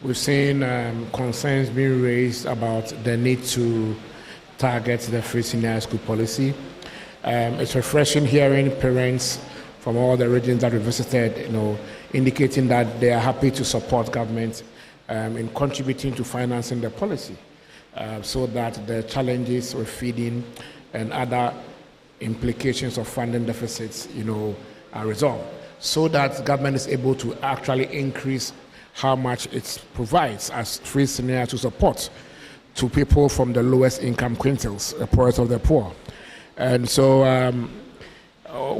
we've seen concerns being raised about the need to target the free senior high school policy. It's refreshing hearing parents from all the regions that we visited, indicating that they are happy to support government in contributing to financing the policy, so that the challenges with feeding and other implications of funding deficits, are resolved, so that government is able to actually increase how much it provides as free senior to support to people from the lowest income quintiles, the poorest of the poor. And so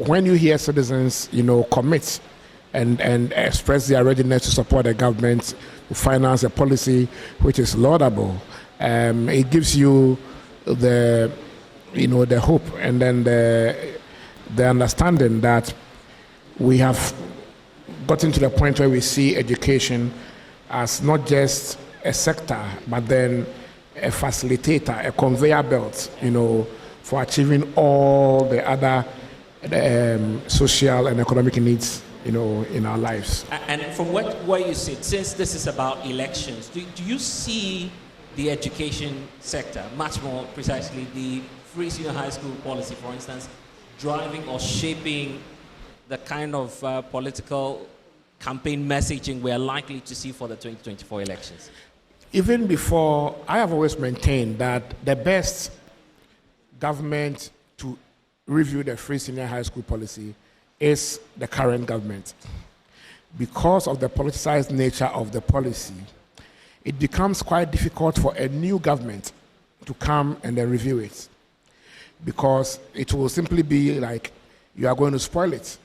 when you hear citizens, commit and express their readiness to support the government to finance a policy which is laudable, it gives you the hope and then the understanding that we have gotten to the point where we see education as not just a sector, but then a facilitator, a conveyor belt, for achieving all the other social and economic needs, in our lives. And from what you said, since this is about elections, do you see the education sector, much more precisely the free senior high school policy, for instance, driving or shaping the kind of political campaign messaging we're likely to see for the 2024 elections? Even before, I have always maintained that the best government to review the free senior high school policy is the current government. Because of the politicized nature of the policy, it becomes quite difficult for a new government to come and then review it, because it will simply be like you are going to spoil it.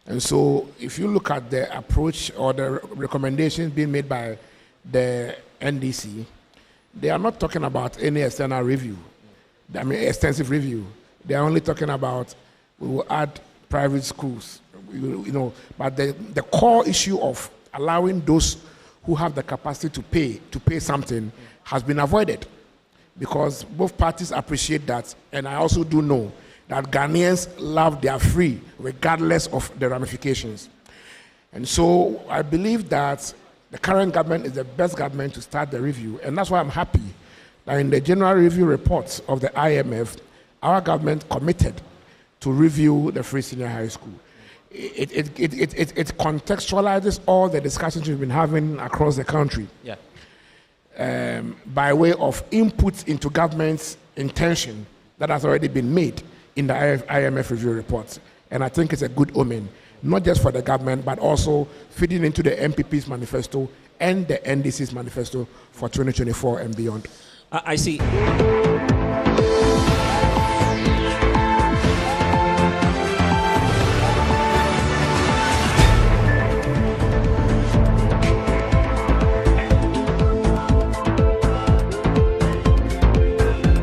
And so if you look at the approach or the recommendations being made by the NDC, they are not talking about any external review, extensive review. They are only talking about, we will add private schools, but the core issue of allowing those who have the capacity to pay something has been avoided, because both parties appreciate that, and I also do know that Ghanaians love their free regardless of the ramifications. And so I believe that the current government is the best government to start the review, and that's why I'm happy that in the general review reports of the IMF, our government committed to review the free senior high school. It contextualizes all the discussions we've been having across the country, by way of input into government's intention that has already been made in the IMF review reports. And I think it's a good omen, not just for the government, but also feeding into the MPP's manifesto and the NDC's manifesto for 2024 and beyond. I see.